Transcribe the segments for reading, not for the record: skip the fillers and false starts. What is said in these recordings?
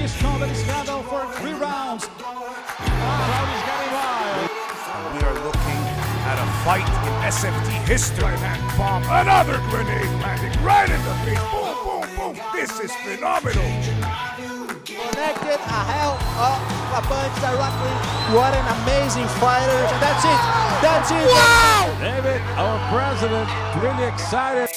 This combat is scheduled for 3 rounds. Crowd is getting wild. We are looking at a fight in SFT history. And bomb, another grenade landing right in the face. Boom, boom, boom. This is phenomenal. Connected a hell of a punch directly. What an amazing fighter. And that's it. That's it. Wow! David, our president, really excited.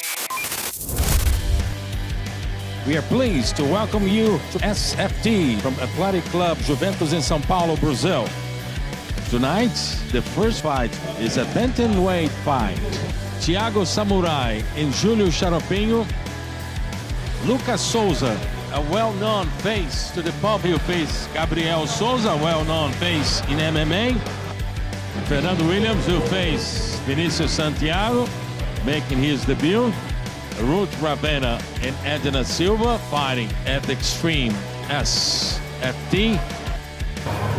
We are pleased to welcome you to SFT from Athletic Club Juventus in São Paulo, Brazil. Tonight, the first fight is a bantamweight fight. Thiago Samurai and Julio Xaropinho. Lucas Souza, a well-known face to the public, face Gabriel Souza, a well-known face in MMA. Fernando Williams will face Vinicius Santiago, making his debut. Ruth Ravena and Edna Silva fighting at the Extreme SFT.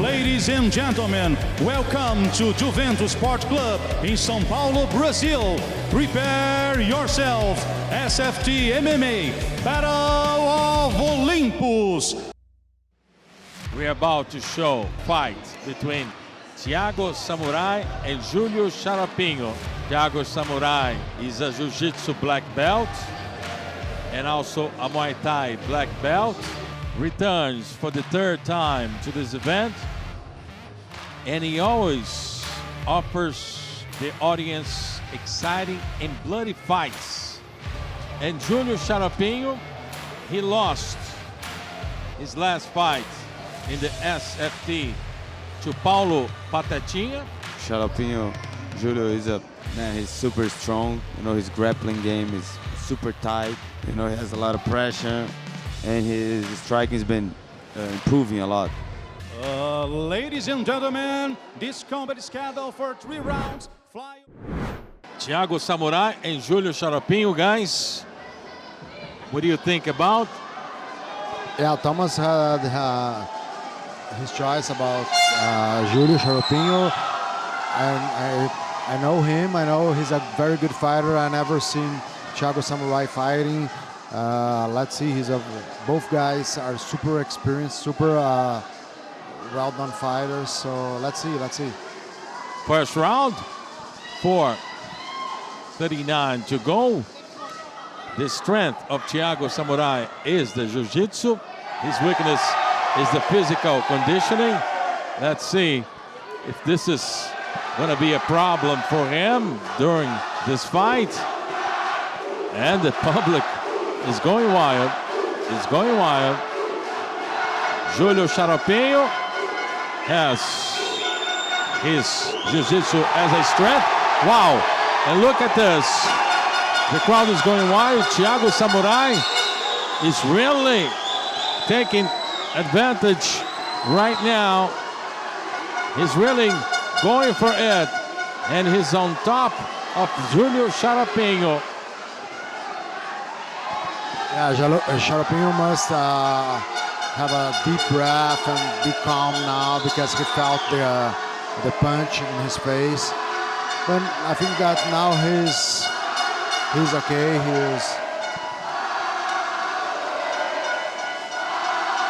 Ladies and gentlemen, welcome to Juventus Sport Club in São Paulo, Brazil. Prepare yourself, SFT MMA, Battle of Olympus. We're about to show fight between Thiago Samurai and Julio Xaropinho. Thiago Samurai is a Jiu-Jitsu black belt and also a Muay Thai black belt. Returns for the 3rd time to this event, and he always offers the audience exciting and bloody fights. And Julio Xaropinho, he lost his last fight in the SFT to Paulo Patatinha. Xaropinho, Julio is a man, he's super strong. You know, his grappling game is super tight. You know, he has a lot of pressure, and his striking has been improving a lot. Ladies and gentlemen, this combat is scheduled for 3 rounds. Thiago Samurai and Julio Xaropinho, guys. What do you think about? Yeah, Thomas had his choice about Julio Xaropinho, and I know him. I know he's a very good fighter. I never seen Thiago Samurai fighting. Let's see. Both guys are super experienced, super well-done fighters. So let's see. First round, 4:39 to go. The strength of Thiago Samurai is the jiu-jitsu. His weakness is the physical conditioning. Let's see if this is going to be a problem for him during this fight. And the public is going wild. It's going wild. Julio Xaropinho has his jiu-jitsu as a strength. Wow. And look at this. The crowd is going wild. Thiago Samurai is really taking advantage right now. He's really going for it. And he's on top of Julio Xaropinho. Yeah, Xaropinho must have a deep breath and be calm now because he felt the punch in his face. But I think that now he's okay.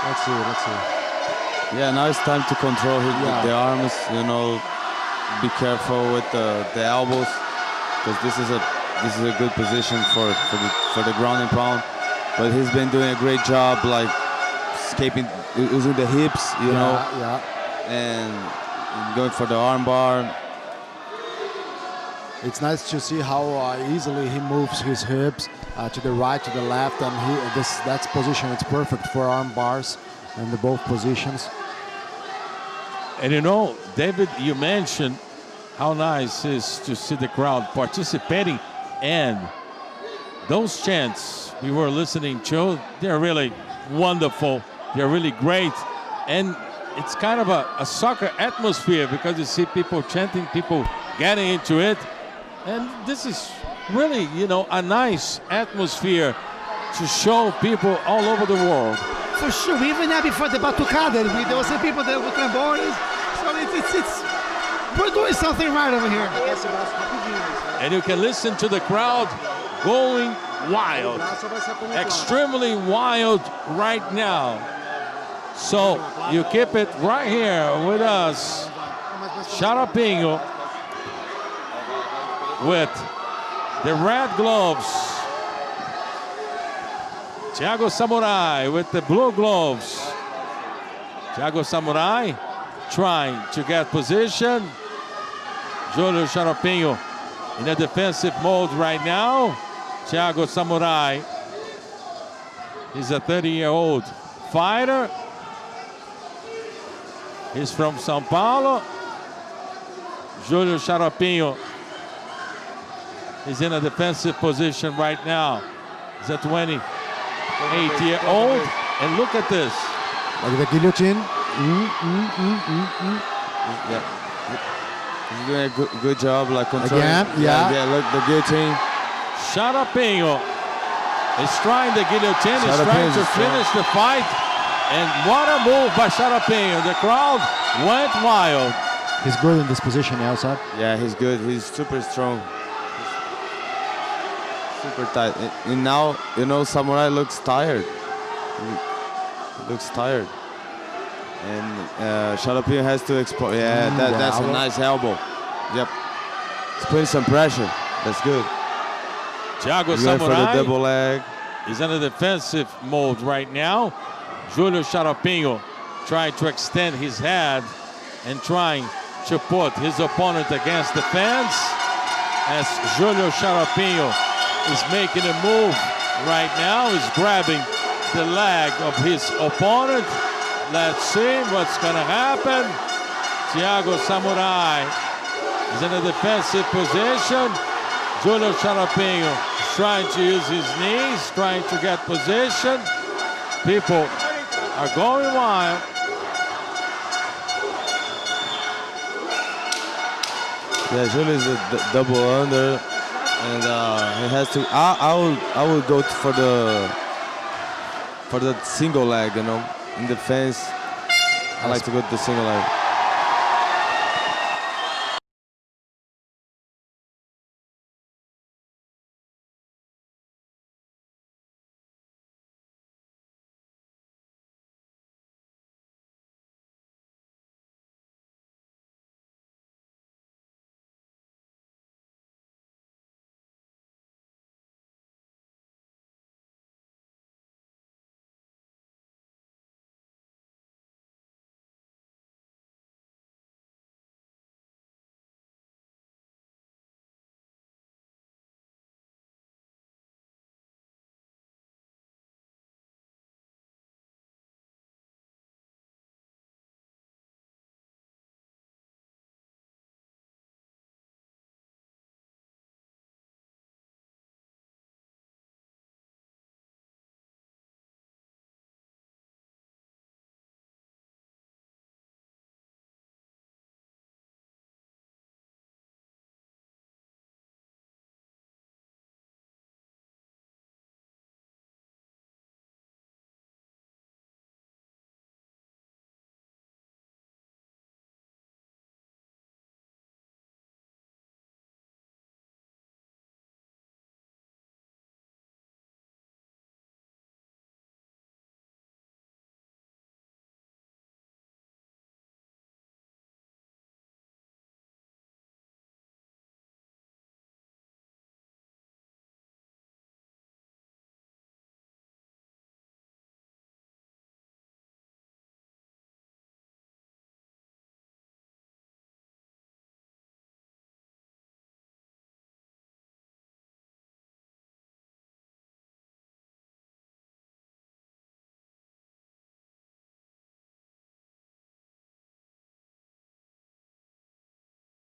Let's see. Yeah, now it's time to control the arms. You know, be careful with the elbows, because this is a good position for the ground and pound. But he's been doing a great job, like escaping, using the hips, you know, and going for the arm bar. It's nice to see how easily he moves his hips to the right, to the left, and that position is perfect for arm bars in both positions. And you know, David, you mentioned how nice it is to see the crowd participating, and those chants we were listening to, they're really wonderful. They're really great. And it's kind of a soccer atmosphere because you see people chanting, people getting into it. And this is really, you know, a nice atmosphere to show people all over the world. For sure, even before the batucada, there was some people that were tambores. So it's we're doing something right over here. And you can listen to the crowd going wild, extremely wild right now. So you keep it right here with us. Xaropinho with the red gloves. Thiago Samurai with the blue gloves. Thiago Samurai trying to get position. Julio Xaropinho in a defensive mode right now. Thiago Samurai is a 30-year-old fighter. He's from São Paulo. Julio Xaropinho is in a defensive position right now. He's a 28-year-old. And look at this. Like the guillotine. Yeah. He's doing a good job, like controlling. Again, yeah. Yeah, look, the guillotine. Xaropinho is trying the guillotine. He's trying to finish the fight. And what a move by Xaropinho. The crowd went wild. He's good in this position outside. Yeah, he's good. He's super strong. Super tight. And now, you know, Samurai looks tired. He looks tired. And Xaropinho has to expose. Yeah, that's a nice elbow. Yep. He's putting some pressure. That's good. Thiago He's going for the Samurai double leg. is in a defensive mode right now. Julio Xaropinho trying to extend his head and trying to put his opponent against the fence. As Julio Xaropinho is making a move right now, he's grabbing the leg of his opponent. Let's see what's gonna happen. Thiago Samurai is in a defensive position. Julio Xaropinho is trying to use his knees, trying to get position. People are going wild. Yeah, Julio is a double under, and he has to. I would go for the single leg, you know, in defense. I like to go to the single leg.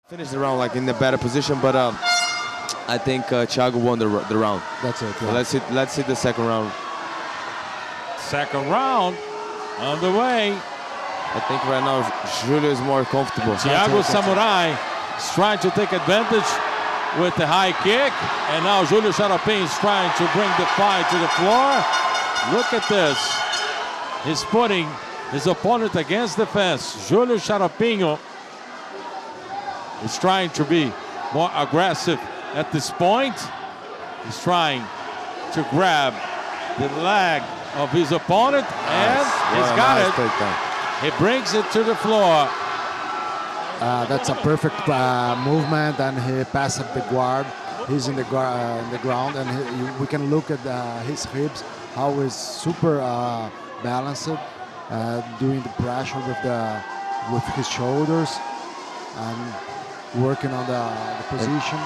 Finished the round like in a better position, but I think Thiago won the round. That's it. So Yeah. let's see the second round. Second round on the way. I think right now Julio is more comfortable. Thiago Samurai is trying to take advantage with the high kick. And now Julio Xaropinho is trying to bring the fight to the floor. Look at this. He's putting his opponent against the fence. Julio Xaropinho is trying to be more aggressive at this point. He's trying to grab the leg of his opponent, and he's got it. He brings it to the floor. That's a perfect movement, and he passes the guard. He's in the ground, and we can look at his hips, how he's super balanced, doing the pressure with his shoulders, and working on the position.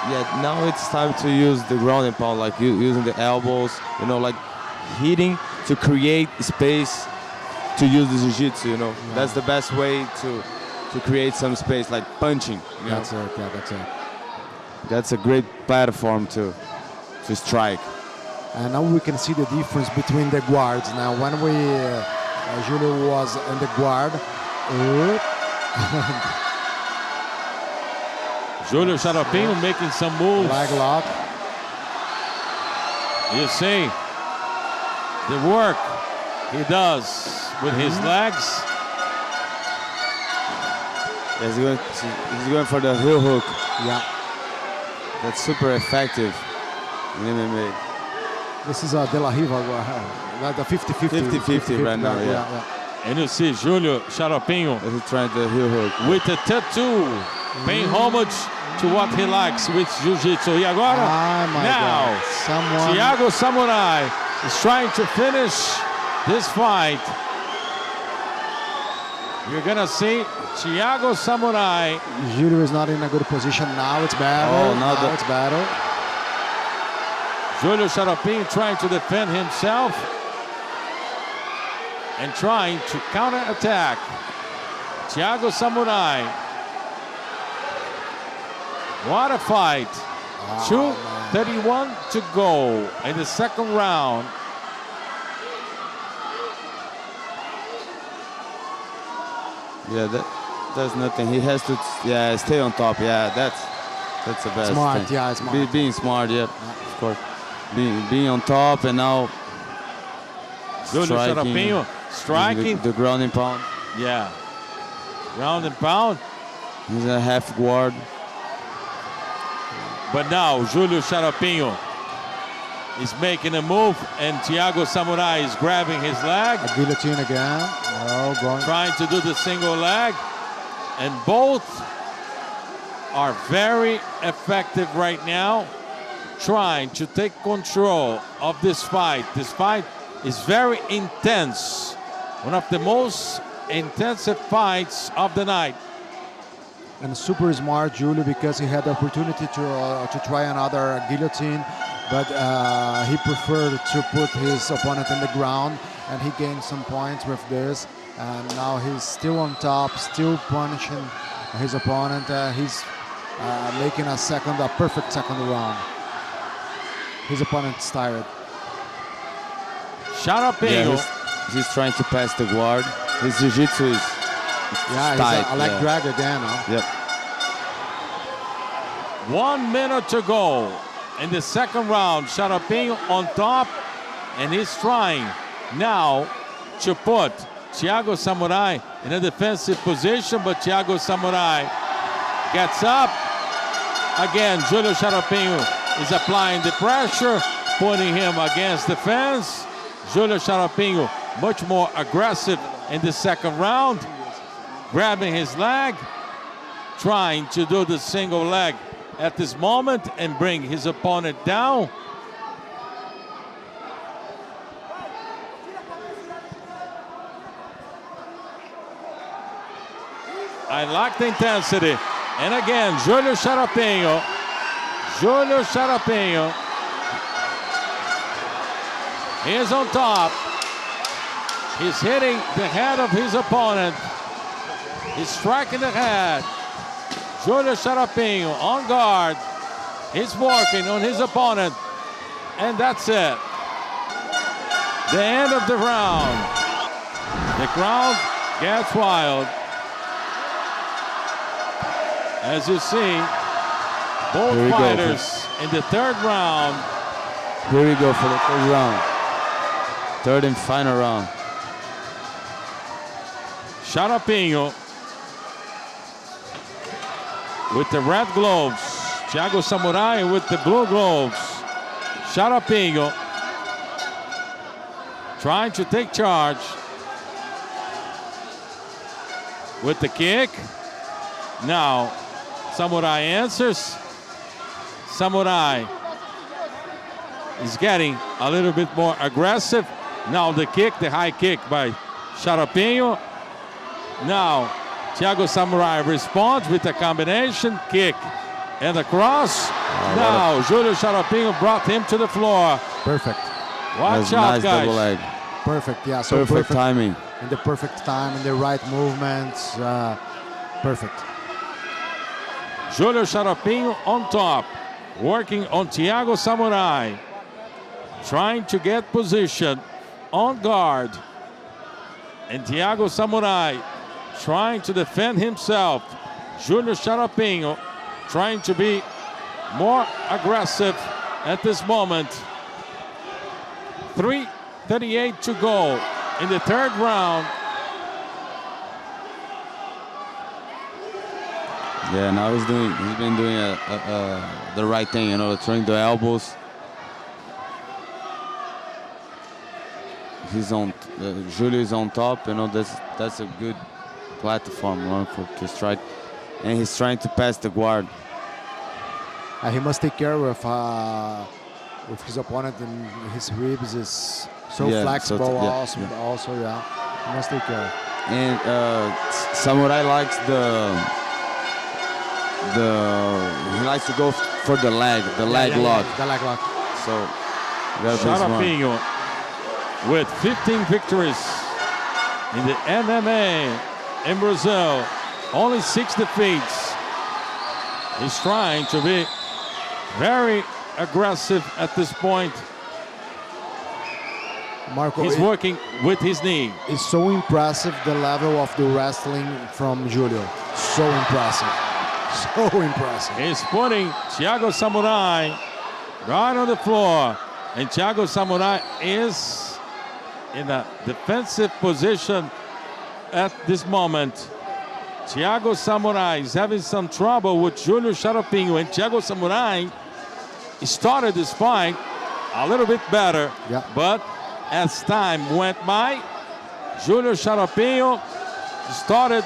Yeah, now it's time to use the ground and pound, like using the elbows, you know, like hitting to create space to use the jiu-jitsu, you know. Yeah. That's the best way to create some space, like punching. That's it, yeah, that's it. That's a great platform to strike. And now we can see the difference between the guards. Now when Julio was in the guard, Julio Xaropinho making some moves. Leg lock. You see the work he does with his legs. He's going for the heel hook. Yeah. That's super effective in MMA. This is a De La Riva, the 50-50. 50-50 right now, yeah. And you see Julio Xaropinho He's trying the heel hook. with a tattoo, paying homage to what he likes with jiu-jitsu. E agora, now, Thiago Samurai is trying to finish this fight. You're gonna see Thiago Samurai. Julio is not in a good position. Now it's better. Oh, now it's better. Julio Xaropinho trying to defend himself and trying to counter-attack. Thiago Samurai. What a fight. 2:31 to go in the second round. Yeah, that's nothing. He has to, stay on top. Yeah, that's the best. Smart, thing. yeah, smart. Being smart, yeah, of course. Being on top, and now Julio Xaropinho striking. The ground and pound. Yeah. Ground and pound. He's a half guard. But now Julio Xaropinho is making a move, and Thiago Samurai is grabbing his leg. A guillotine again. Oh, going. Trying to do the single leg. And both are very effective right now, trying to take control of this fight. This fight is very intense. One of the most intensive fights of the night. And super smart, Julio, because he had the opportunity to try another guillotine, but he preferred to put his opponent in the ground, and he gained some points with this. And now he's still on top, still punishing his opponent. He's making a perfect second round. His opponent's tired. Xaropinho. Yeah, he's trying to pass the guard. His jiu-jitsu is tight. He's a leg drag again. Huh? Yep. 1 minute to go in the second round. Xaropinho on top, and he's trying now to put Thiago Samurai in a defensive position, but Thiago Samurai gets up. Again, Julio Xaropinho is applying the pressure, putting him against the fence. Julio Xaropinho much more aggressive in the second round, grabbing his leg, trying to do the single leg at this moment and bring his opponent down. I like the intensity. And again, Julio Xaropinho. Julio Xaropinho. He is on top. He's hitting the head of his opponent. He's striking the head. Julio Xaropinho on guard. He's working on his opponent. And that's it. The end of the round. The crowd gets wild. As you see, both fighters in the third round. Here we go for the third round. Third and final round. Xaropinho with the red gloves. Thiago Samurai with the blue gloves. Xaropinho trying to take charge with the kick. Now, Samurai answers. Samurai is getting a little bit more aggressive. Now the kick, the high kick by Xaropinho. Now, Thiago Samurai responds with a combination kick and a cross. Now, Julio Xaropinho brought him to the floor. Perfect. Watch That's out, nice guys. double leg. Perfect, yeah. So Perfect timing. In the perfect time, in the right movements. Perfect. Julio Xaropinho on top, working on Thiago Samurai, trying to get position on guard. And Thiago Samurai trying to defend himself. Julio Xaropinho trying to be more aggressive at this moment. 3:38 to go in the third round. Yeah, now he's been doing the right thing, you know, throwing the elbows. He's on, Julio is on top, you know, that's a good platform to strike. And he's trying to pass the guard. He must take care of his opponent, and his ribs is so flexible. Also, yeah, he must take care. And Samurai likes he likes to go for the leg lock. The leg lock. So, Xaropinho with 15 victories in the MMA in Brazil, only 6 defeats. He's trying to be very aggressive at this point. Marco, He's working with his knee. It's so impressive, the level of the wrestling from Julio. So impressive. So impressive. He's putting Thiago Samurai right on the floor. And Thiago Samurai is in a defensive position at this moment. Thiago Samurai is having some trouble with Julio Xaropinho. And Thiago Samurai started this fight a little bit better. Yeah. But as time went by, Julio Xaropinho started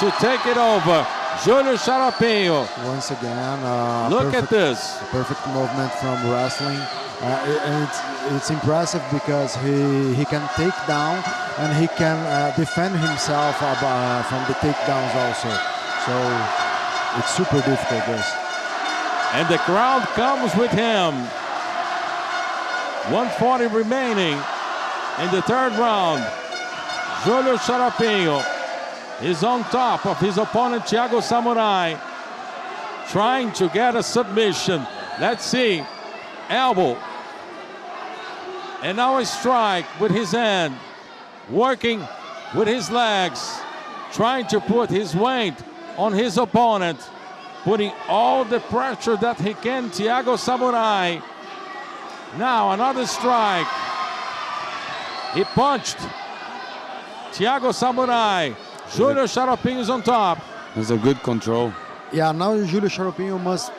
to take it over. Julio Xaropinho. Once again, Look at this. Perfect movement from wrestling. And it's impressive because he can take down and he can defend himself from the takedowns also. So it's super difficult, this. And the crowd comes with him. 140 remaining in the third round. Julio Xaropinho is on top of his opponent, Thiago Samurai, trying to get a submission. Let's see. Elbow. And now a strike with his hand. Working with his legs. Trying to put his weight on his opponent. Putting all the pressure that he can, Thiago Samurai. Now another strike. He punched Thiago Samurai. Julio Xaropinho is on top. There's a good control. Yeah, now Julio Xaropinho must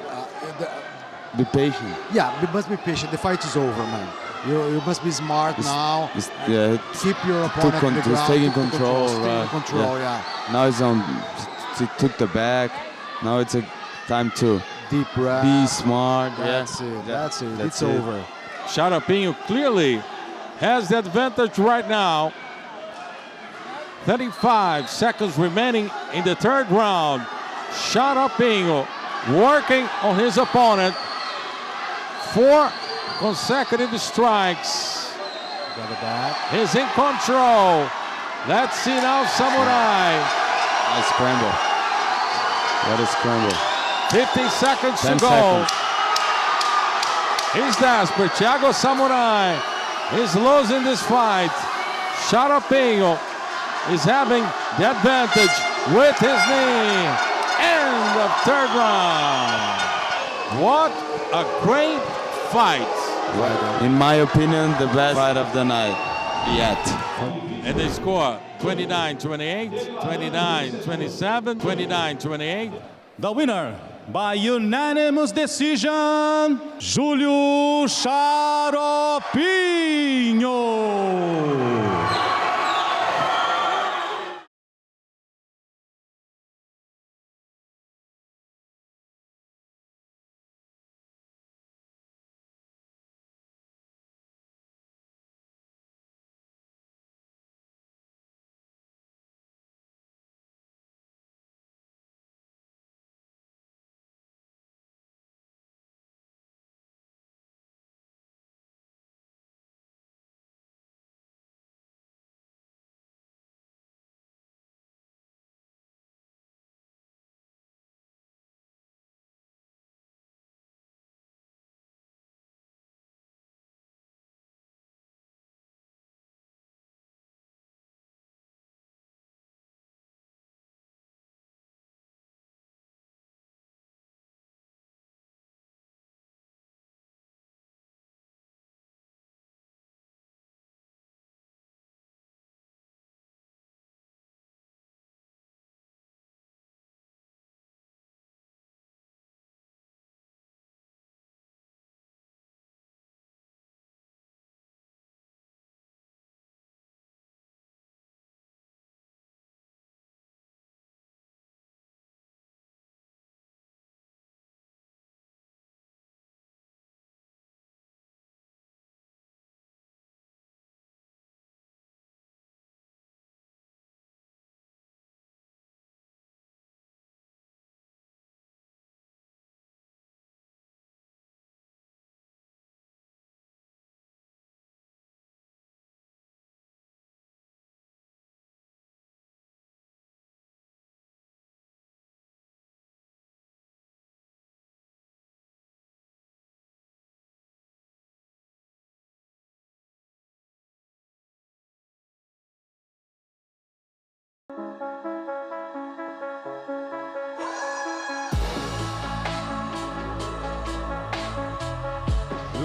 Be patient. you must be patient. The fight is over, man. You must be smart now. Keep your opponent on the ground. He's taking Stay control. in control, yeah. Now he's on. He took the back. Now it's a time to Deep breath. be smart. That's it. That's it. It's over. Xaropinho clearly has the advantage right now. 35 seconds remaining in the third round. Xaropinho working on his opponent. 4 consecutive strikes. Got it back. He's in control. Let's see now Samurai. Nice scramble. What a scramble. 50 seconds to 10 go. seconds. He's desperate. Thiago Samurai is losing this fight. Xaropinho is having the advantage with his knee. End of third round. What a great fight. In my opinion, the best fight of the night yet. And they score 29-28, 29-27, 29-28. The winner by unanimous decision, Julio Xaropinho.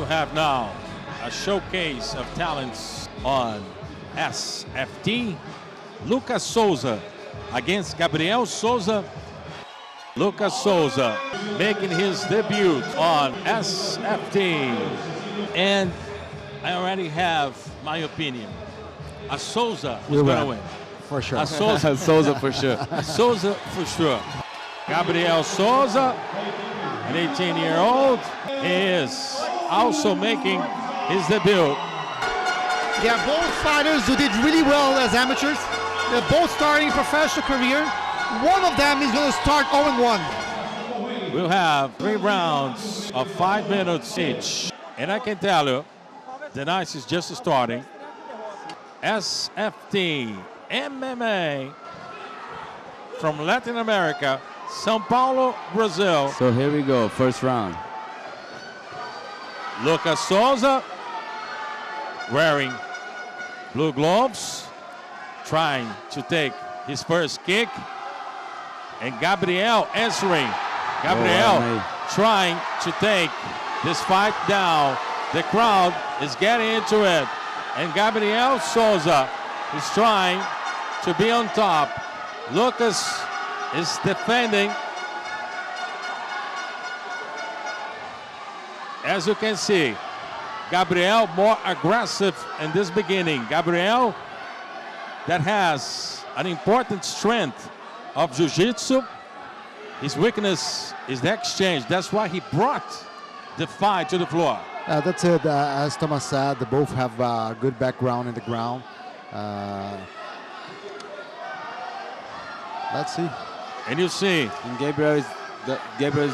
We'll have now a showcase of talents on SFT. Lucas Souza against Gabriel Souza. Lucas Souza making his debut on SFT. And I already have my opinion. A Souza is going to win. For sure. A Souza, Souza for sure. a Souza for sure. Gabriel Souza, an 18-year-old, is also making his debut. They are both fighters who did really well as amateurs. They're both starting professional career. One of them is going to start 0-1. We'll have 3 rounds of 5 minutes each. And I can tell you, the night is just starting. SFT MMA from Latin America, São Paulo, Brazil. So here we go, first round. Lucas Souza wearing blue gloves, trying to take his first kick. And Gabriel answering. Gabriel trying to take this fight down. The crowd is getting into it. And Gabriel Souza is trying to be on top. Lucas is defending. As you can see, Gabriel more aggressive in this beginning. Gabriel that has an important strength of jiu-jitsu. His weakness is the exchange. That's why he brought the fight to the floor. That's it. As Thomas said, they both have a good background in the ground. Let's see. And you see, And Gabriel is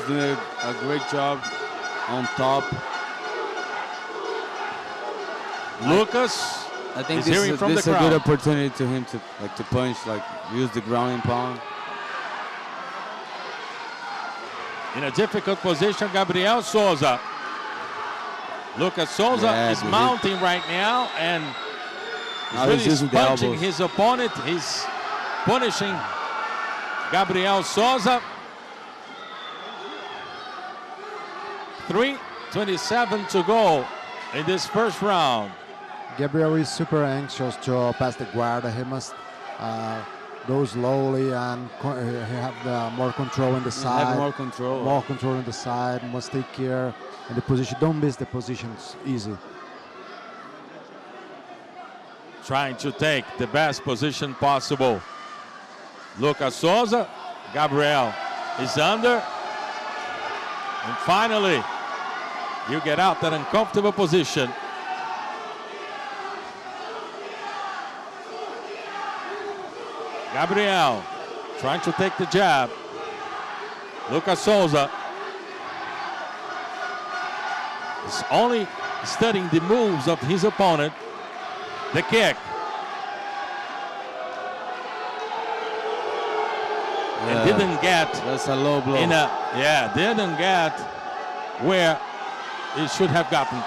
doing a great job on top. Lucas I think is this hearing is, from this the is a good crowd. opportunity to him to punch, use the ground and pound. In a difficult position, Gabriel Souza. Lucas Souza is mounting right now and Now really he's using the punching elbows. his opponent. He's punishing Gabriel Souza. 3:27 to go in this first round. Gabriel is super anxious to pass the guard. He must go slowly and have more control in the side. Have more control. More control on the side. Must take care in the position. Don't miss the positions easy. Trying to take the best position possible. Lucas Souza, Gabriel is under. And finally, you get out that uncomfortable position. Gabriel trying to take the jab. Lucas Souza is only studying the moves of his opponent. The kick. And didn't get That's a low blow. didn't get where it should have gotten.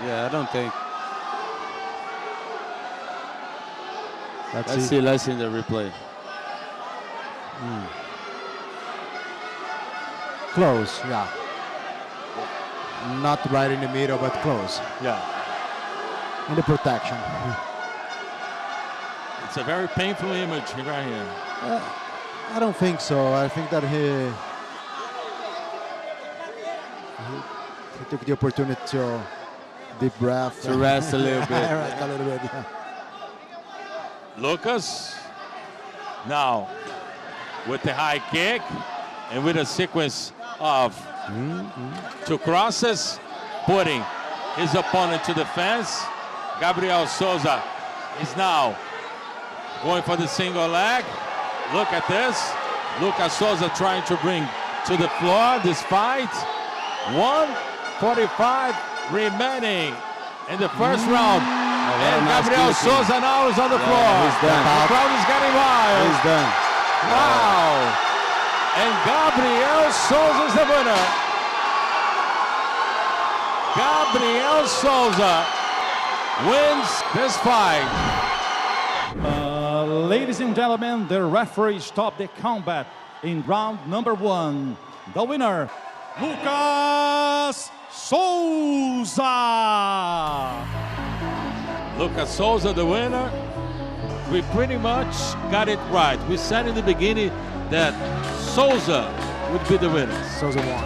Yeah, I don't think. Let's Let's see the replay. Close, yeah. Not right in the middle, but close. Yeah. In the protection. It's a very painful image right here. I don't think so. I think that he took the opportunity to deep breath. To rest a little bit. Rest a little bit, yeah. Lucas now with the high kick and with a sequence of 2 crosses, putting his opponent to the fence. Gabriel Souza is now going for the single leg. Look at this. Lucas Souza trying to bring to the floor this fight. 1:45 remaining in the first round. And nice Gabriel kicking. Souza now is on the floor. he's done. The crowd is getting wild. He's done. Wow. And Gabriel Souza is the winner. Gabriel Souza wins this fight. Ladies and gentlemen, the referee stopped the combat in round number 1. The winner, Lucas Souza. Lucas Souza, the winner. We pretty much got it right. We said in the beginning that Souza would be the winner. Souza won.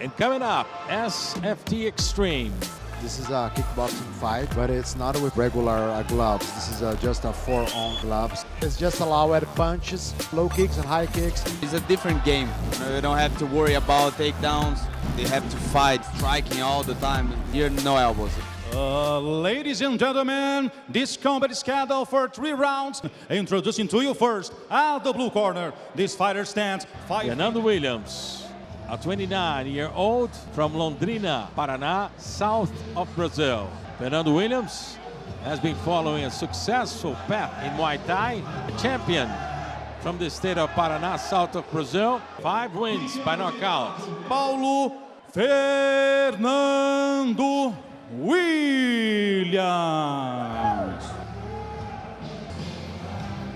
And coming up, SFT Extreme. This is a kickboxing fight, but it's not with regular gloves. This is just a 4-on gloves. It's just allowed punches, low kicks and high kicks. It's a different game. You don't have to worry about takedowns. They have to fight, striking all the time. Here, no elbows. Ladies and gentlemen, this combat is scheduled for 3 rounds. Introducing to you first, at the blue corner, this fighter stands 5. Fernando Williams, a 29-year-old from Londrina, Paraná, south of Brazil. Fernando Williams has been following a successful path in Muay Thai. A champion from the state of Paraná, south of Brazil. 5 wins by knockout. Paulo Fernando Williams.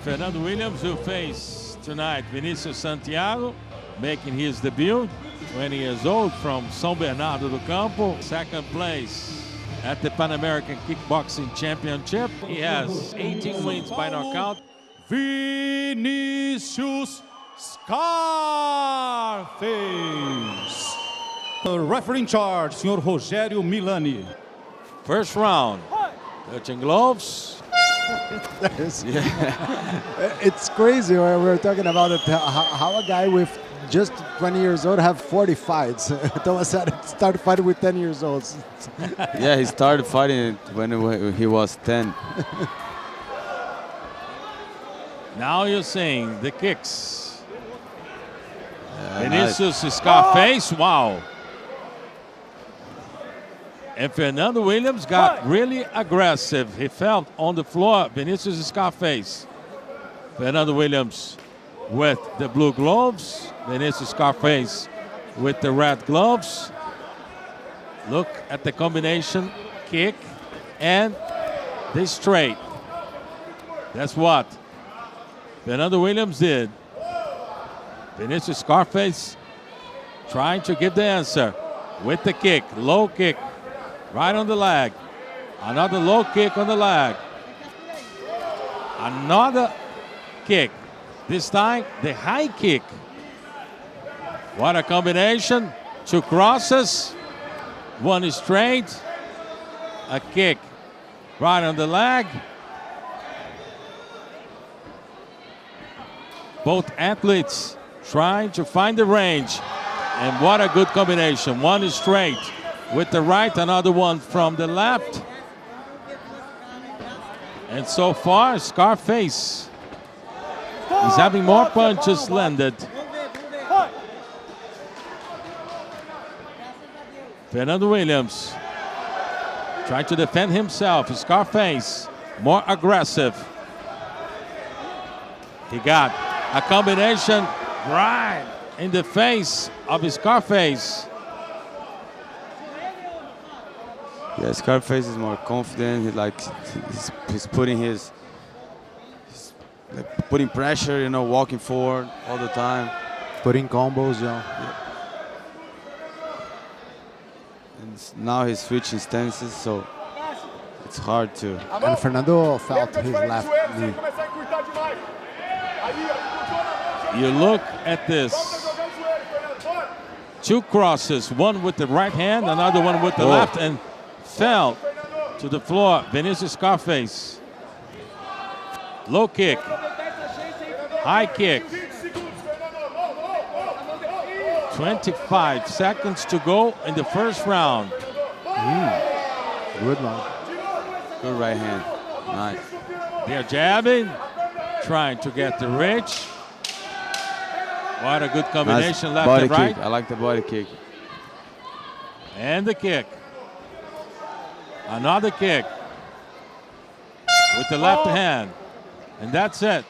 Fernando Williams will face tonight Vinicius Santiago, making his debut, 20 years old, from São Bernardo do Campo, second place at the Pan American Kickboxing Championship. He has 18 wins by knockout. Vinicius Scarface. The referee in charge, Senhor Rogério Milani. First round, touching gloves. It's crazy when we're talking about it, how a guy with just 20 years old have 40 fights. Thomas started fighting with 10 years old. Yeah, he started fighting when he was 10. Now you're seeing the kicks. Nice. Vinicius Scarface, wow. And Fernando Williams got really aggressive. He fell on the floor, Vinicius Scarface. Fernando Williams with the blue gloves, Vinicius Scarface with the red gloves. Look at the combination, kick and the straight. That's what Fernando Williams did. Vinicius Scarface trying to give the answer with the kick, low kick, right on the leg. Another low kick on the leg. Another kick. This time, the high kick. What a combination. 2 crosses, 1 straight, a kick right on the leg. Both athletes trying to find the range And what a good combination. One is straight with the right, another one from the left. And so far, Scarface is having more punches landed. Fernando Williams trying to defend himself. Scarface more aggressive. He got a combination right in the face of Scarface. Yeah, Scarface is more confident. He's putting putting pressure, you know, walking forward all the time. Putting combos, And now he's switching stances, so it's hard to. And Fernando felt his left knee. You look at this. Two crosses, one with the right hand, another one with the left, and fell to the floor. Vinicius Scarface. Low kick. High kick. 25 seconds to go in the first round. Good one. Good right hand. Nice. They're jabbing, trying to get the reach. What a good combination, Nice left body and right. kick. I like the body kick. And the kick. Another kick with the left hand. And that's it.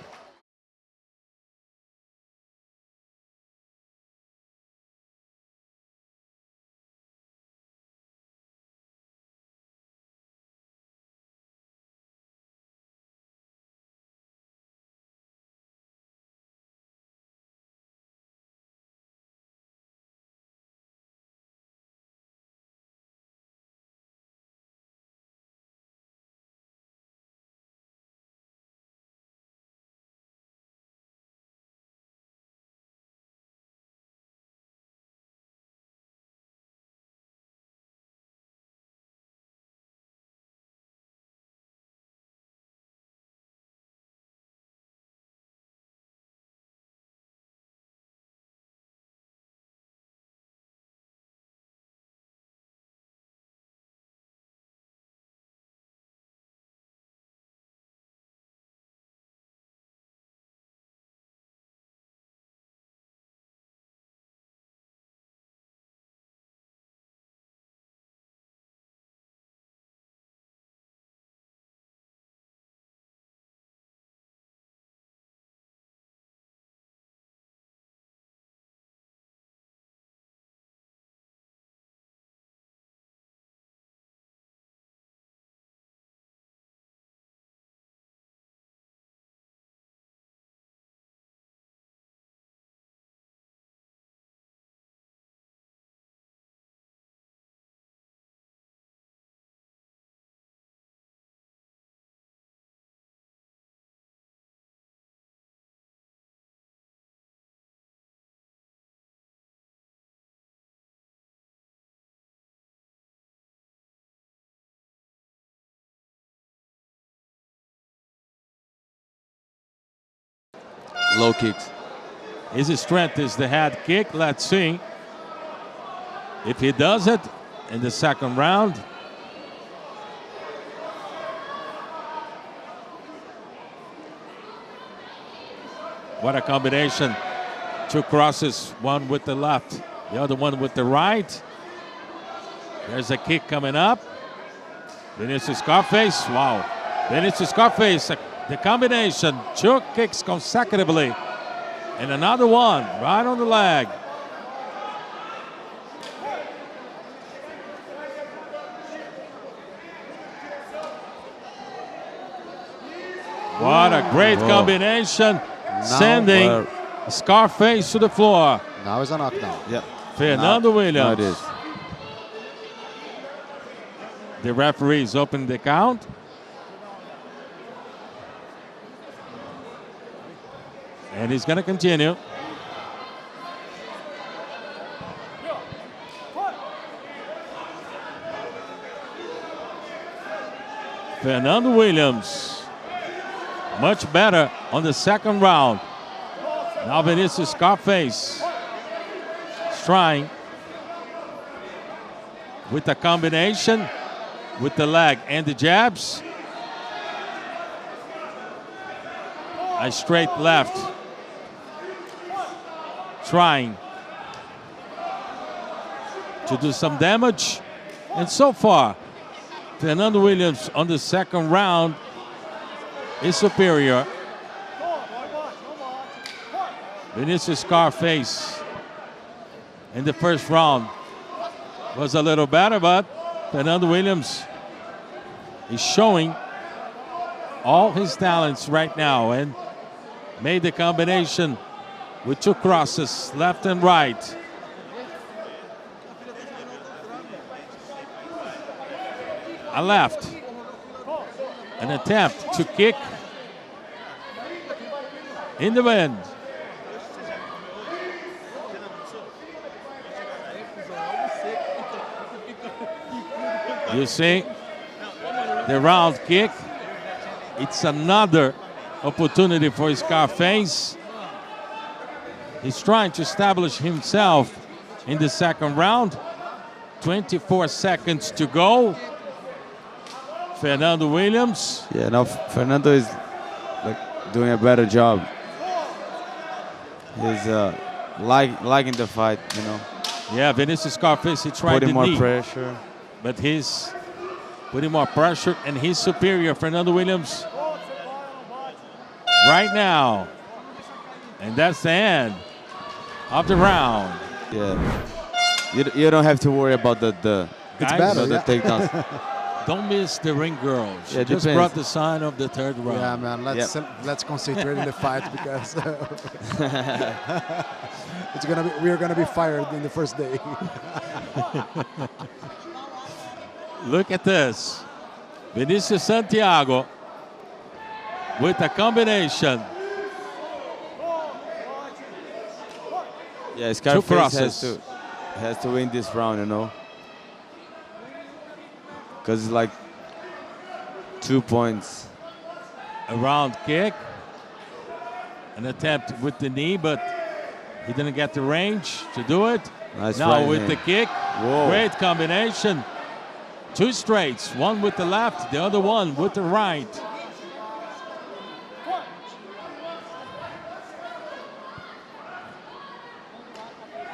Low kicks. His strength is the head kick. Let's see if he does it in the second round. What a combination. Two crosses, one with the left, the other one with the right. There's a kick coming up. Vinicius Scarface, wow. Vinicius Scarface, the combination, two kicks consecutively. And another one right on the leg. What a great combination, sending Scarface to the floor. Now is a knockdown. Yeah. Fernando Williams. Now it is. The referees open the count. And he's going to continue. Fernando Williams, much better on the second round. Now Vinicius Scarface, trying with the combination with the leg and the jabs. A straight left. Trying to do some damage. And so far, Fernando Williams on the second round is superior. Vinicius Scarface in the first round was a little better, but Fernando Williams is showing all his talents right now and made the combination with two crosses, left and right. A left. An attempt to kick in the wind. You see the round kick. It's another opportunity for Scarface. He's trying to establish himself in the second round. 24 seconds to go. Fernando Williams. Yeah, now Fernando is like doing a better job. He's liking the fight, you know. Yeah, Vinicius Scarface, he tried Putting the more knee, pressure. but he's putting more pressure, and he's superior. Fernando Williams right now. And that's the end of the round. Yeah. You don't have to worry about the Guys, better, the yeah. don't takedowns. miss the ring girls. She Yeah, just depends. brought the sign of the third round. Yeah, man. Let's concentrate in the fight because we're gonna be fired in the first day. Look at this. Vinicius Santiago with a combination. Yeah, Scarface crosses. has to win this round, you know. Because it's like 2 points. A round kick. An attempt with the knee, but he didn't get the range to do it. Nice Now right with hand. the kick. Whoa. Great combination. Two straights, one with the left, the other one with the right.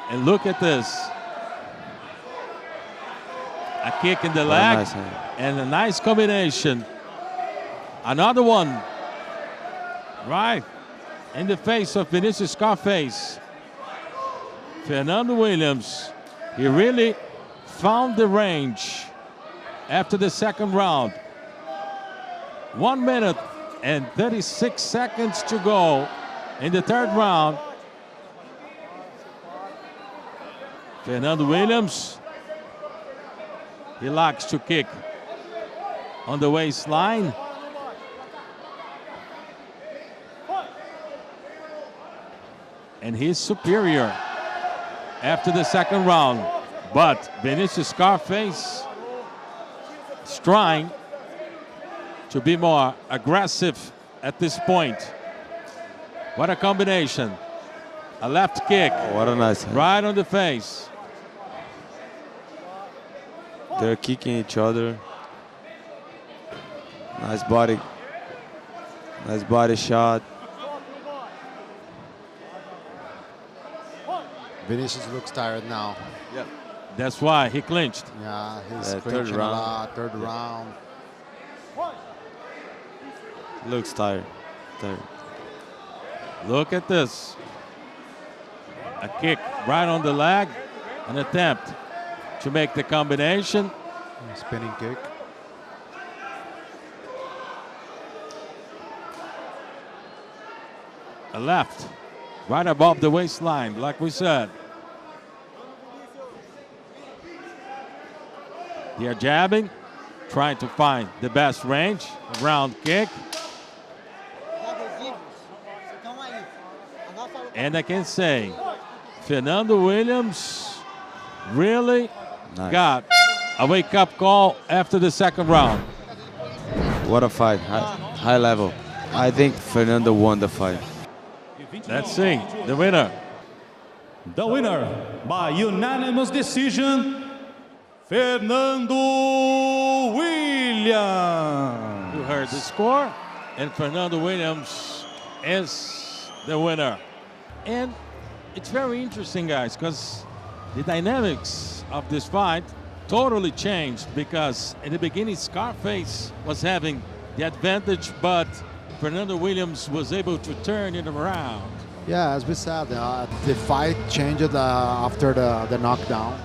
And look at this. A kick in the leg nice hand. and a nice combination. Another one. Right in the face of Vinicius Scarface. Fernando Williams, he really found the range after the second round. 1 minute and 36 seconds to go in the third round. Fernando Williams, he likes to kick on the waistline. And he's superior after the second round. But Vinicius Scarface is trying to be more aggressive at this point. What a combination. A left kick. What a nice hand. Right on the face. They're kicking each other. Nice body. Nice body shot. Vinicius looks tired now. Yep. That's why he clinched. Yeah, he's Third clinching a round. lot. Third round. Looks tired. Tired. Look at this. A kick right on the leg. An attempt to make the combination. Spinning kick. A left. Right above the waistline, like we said. They are jabbing, trying to find the best range. A round kick. And I can say, Fernando Williams really Nice. got a wake-up call after the second round. What a fight. High level. I think Fernando won the fight. Let's see the winner. The winner by unanimous decision, Fernando Williams. You heard the score, and Fernando Williams is the winner. And it's very interesting, guys, because the dynamics of this fight totally changed, because in the beginning Scarface was having the advantage, but Fernando Williams was able to turn it around. Yeah, as we said, the fight changed after the knockdown.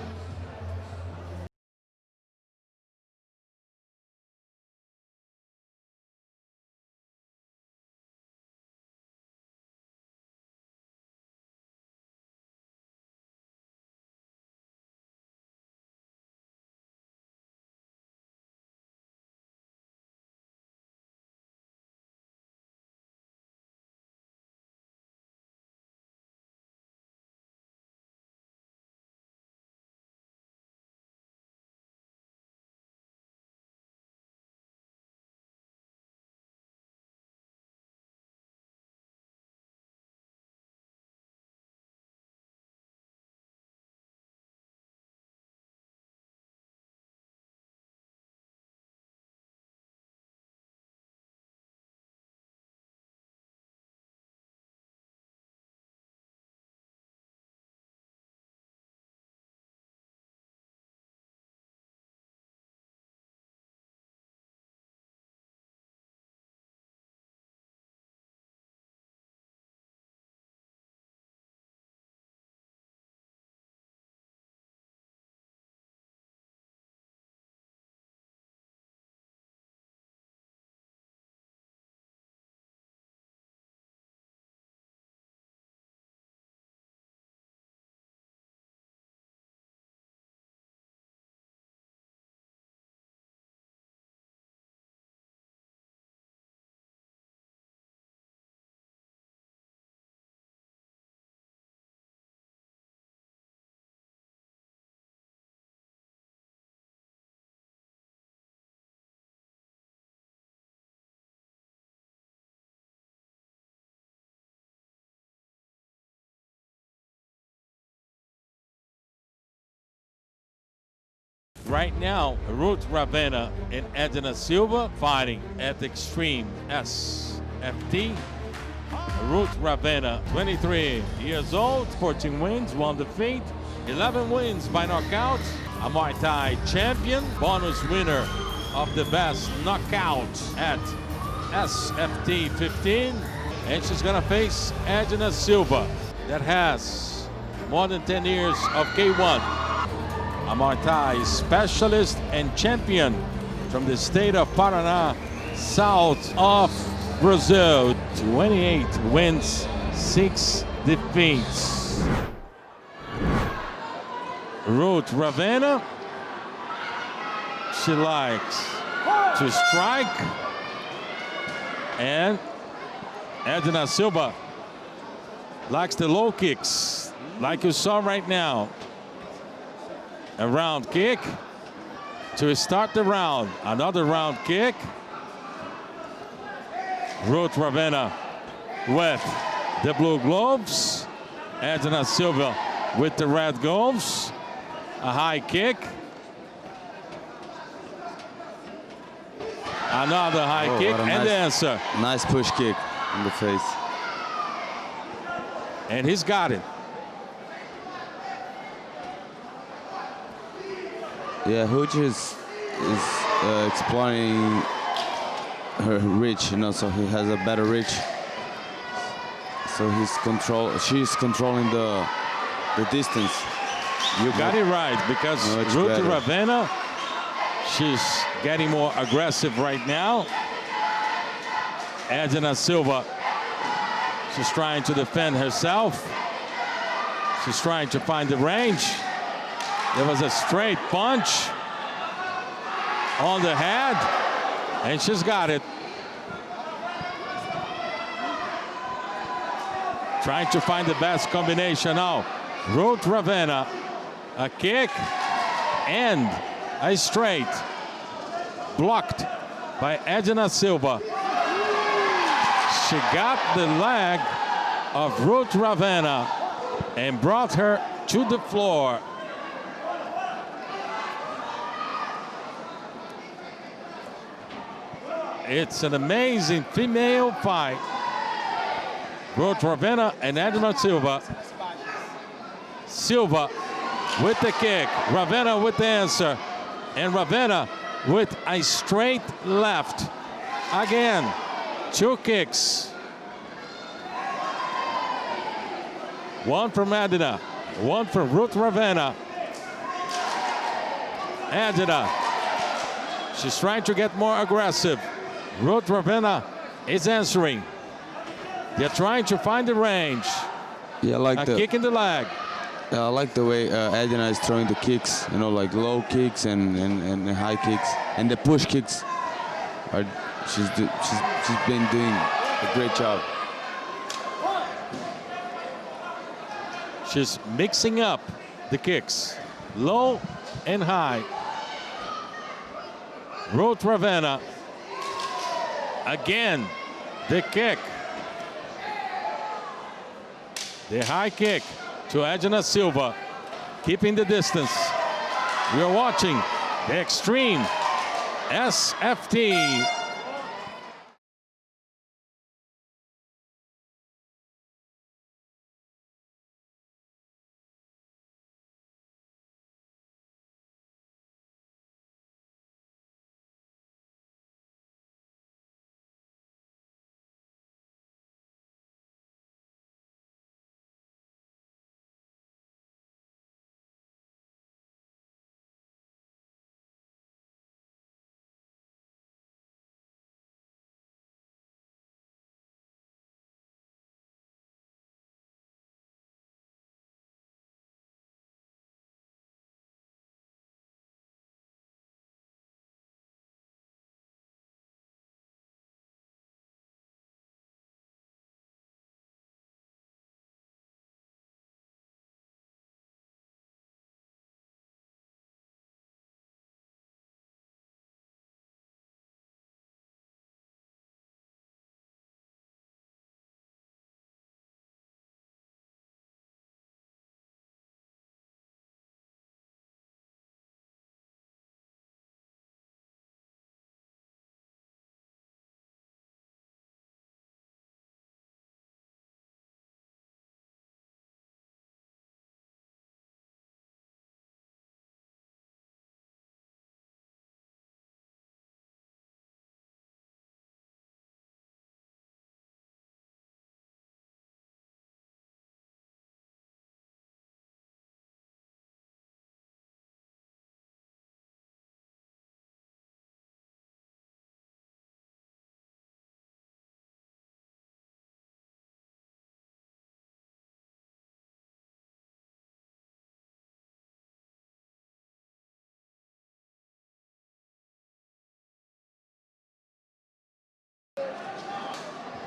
Right now, Ruth Ravena and Edna Silva fighting at Extreme SFT. Ruth Ravena, 23 years old, 14 wins, 1 defeat, 11 wins by knockout, a Muay Thai champion, bonus winner of the best knockout at SFT 15. And she's gonna face Edna Silva, that has more than 10 years of K1. A Muay Thai specialist and champion from the state of Paraná, south of Brazil. 28 wins, 6 defeats. Ruth Ravena, she likes to strike. And Edna Silva likes the low kicks, like you saw right now. A round kick to start the round. Another round kick. Ruth Ravena with the blue gloves. Edna Silva with the red gloves. A high kick. Another high kick and the answer. Nice push kick in the face. And he's got it. Yeah, Hooch is exploring her reach, you know, so he has a better reach. So she's controlling the distance. You got it right, because Ruth Ravena, she's getting more aggressive right now. Edna Silva, she's trying to defend herself. She's trying to find the range. There was a straight punch on the head, and she's got it. Trying to find the best combination now. Ruth Ravena, a kick and a straight. Blocked by Edna Silva. She got the leg of Ruth Ravena, and brought her to the floor. It's an amazing female fight. Ruth Ravena and Edna Silva. Silva with the kick. Ravena with the answer. And Ravena with a straight left. Again, 2 kicks. One from Edna, one from Ruth Ravena. Edna, she's trying to get more aggressive. Ruth Ravena is answering. They're trying to find the range. Yeah, A kick in the leg. I like the way Edna is throwing the kicks, you know, like low kicks and high kicks, and the push kicks. She's been doing a great job. She's mixing up the kicks, low and high. Ruth Ravena. Again, the kick. The high kick to Edna Silva, keeping the distance. We are watching the Extreme SFT.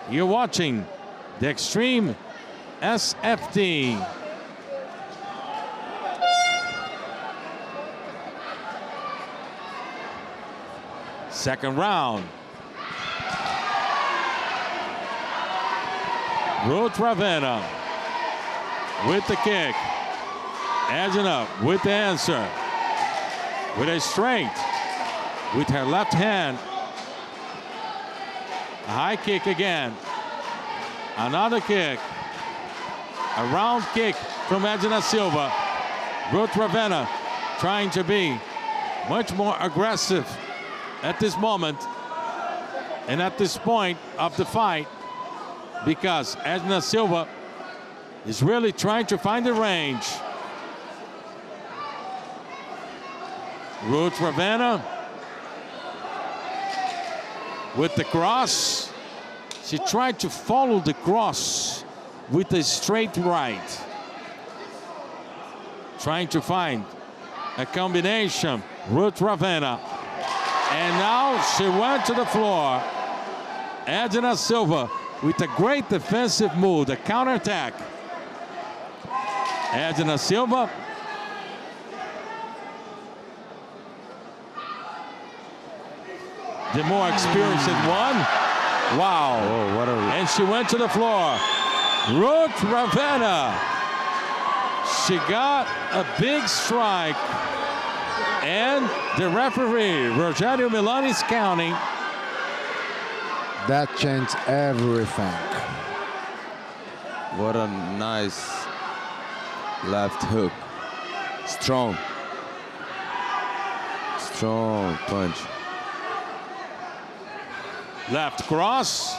You're watching the Extreme SFT. Second round. Ruth Ravena with the kick. Edna with the answer. With a straight. With her left hand. A high kick again. Another kick. A round kick from Edna Silva. Ruth Ravena trying to be much more aggressive at this moment and at this point of the fight, because Edna Silva is really trying to find the range. Ruth Ravena with the cross. She tried to follow the cross with a straight right. Trying to find a combination. Ruth Ravena. And now she went to the floor. Edna Silva with a great defensive move, the counterattack. Edna Silva. The more experienced one. Wow. Oh, what a... And she went to the floor. Ruth Ravena She got a big strike, and the referee, Rogerio Milani, is counting. That changed everything. What a nice left hook. Strong. Strong punch. Left cross,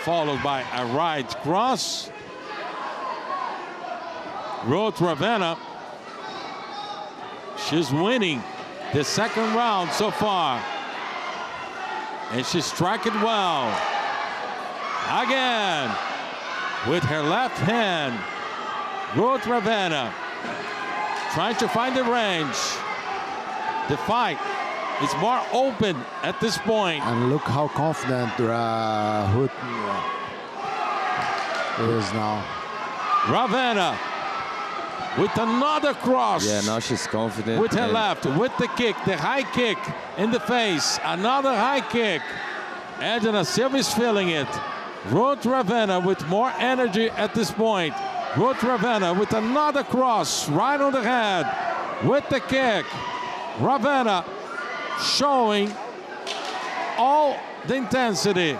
followed by a right cross. Ruth Ravenna, she's winning the second round so far. And she struck it well. Again, with her left hand, Ruth Ravenna trying to find the range. The fight is more open at this point. And look how confident Hood is now. Ravenna with another cross. Yeah, now she's confident. With her left, with the kick, the high kick in the face. Another high kick. Edna Silva is feeling it. Ruth Ravenna with more energy at this point. Ruth Ravenna with another cross right on the head. With the kick. Ravenna showing all the intensity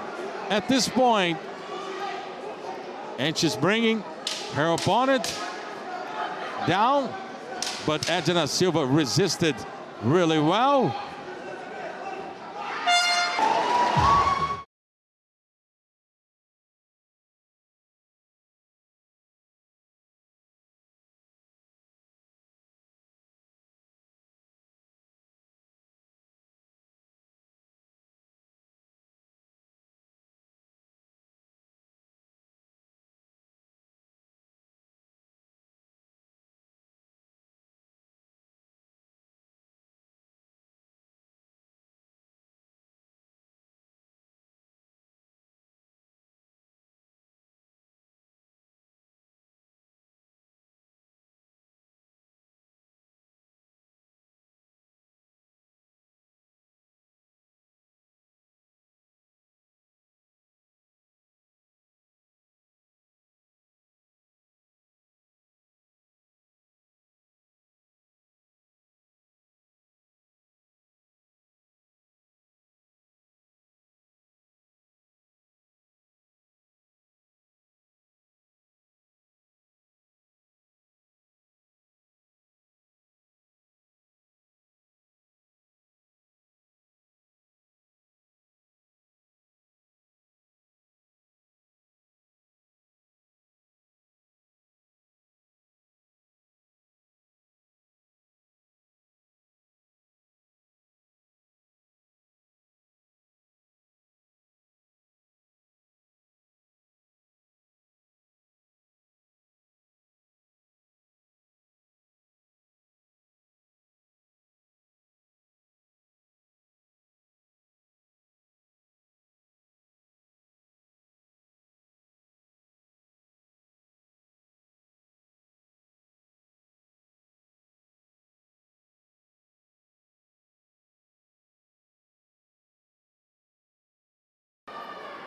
at this point. And she's bringing her opponent down, but Edna Silva resisted really well.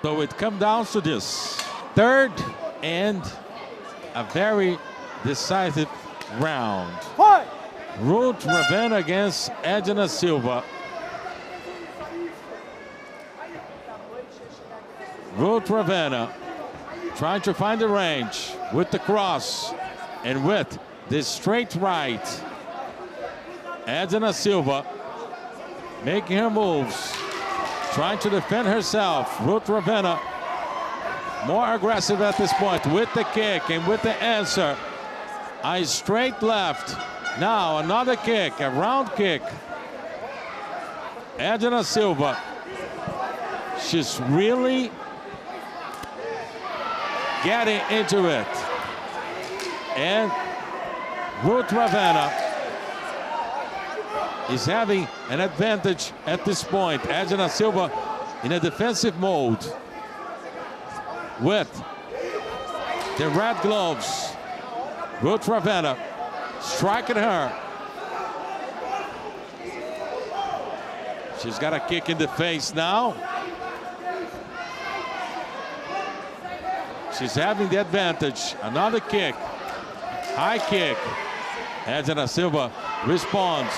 So it comes down to this third and a very decisive round. Ruth Ravenna against Edna Silva. Ruth Ravenna trying to find the range with the cross and with this straight right. Edna Silva making her moves, trying to defend herself. Ruth Ravenna more aggressive at this point with the kick and with the answer. A straight left. Now another kick, a round kick. Edna Silva. She's really getting into it. And Ruth Ravenna is having an advantage at this point. Edna Silva in a defensive mode with the red gloves. Ruth Ravenna striking her. She's got a kick in the face now. She's having the advantage. Another kick. High kick. Edna Silva responds.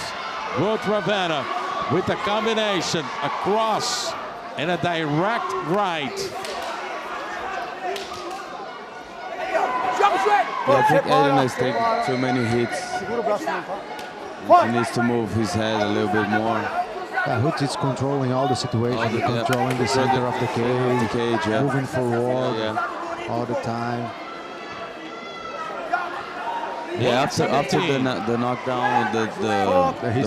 Ruth Ravena with a combination, a cross, and a direct right. I think Edna is taking too many hits. He needs to move his head a little bit more. Yeah, Hood is controlling all the situations, controlling the center of the cage, moving forward all the time. Yeah, after the knockdown, the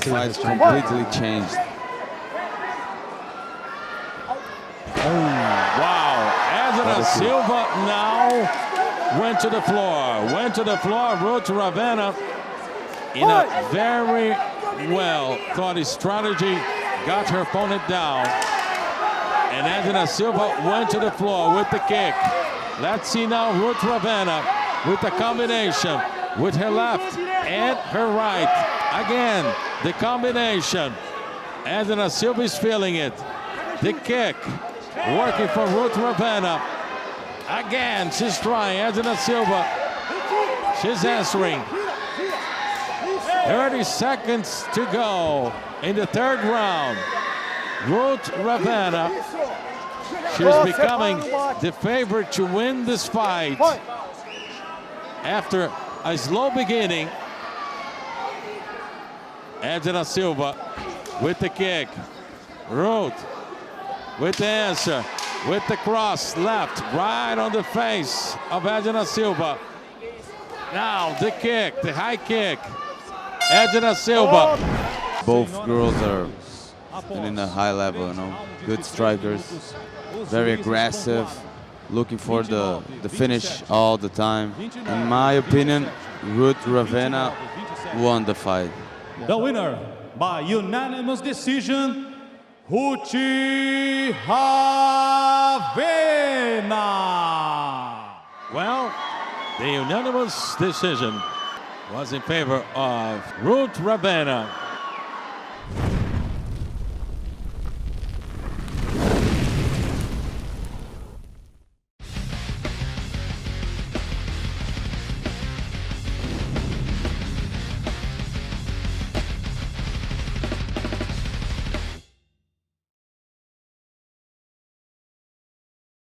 fight completely changed. Wow, Edna Silva now went to the floor. Ruth Ravena in a very well thought strategy, got her opponent down. And Edna Silva went to the floor with the kick. Let's see now Ruth Ravena with the combination with her left and her right. Again, the combination. Edna Silva is feeling it. The kick working for Ruth Ravena. Again, she's trying. Edna Silva, she's answering. 30 seconds to go in the third round. Ruth Ravena, she's becoming the favorite to win this fight. After a slow beginning, Edna Silva with the kick. Ruth with the answer, with the cross, left, right on the face of Edna Silva. Now the kick, the high kick. Edna Silva. Both girls are in a high level, you know, good strikers, very aggressive, looking for the finish all the time. In my opinion, Ruth Ravena won the fight. The winner by unanimous decision, Ruth Ravena. Well, the unanimous decision was in favor of Ruth Ravena.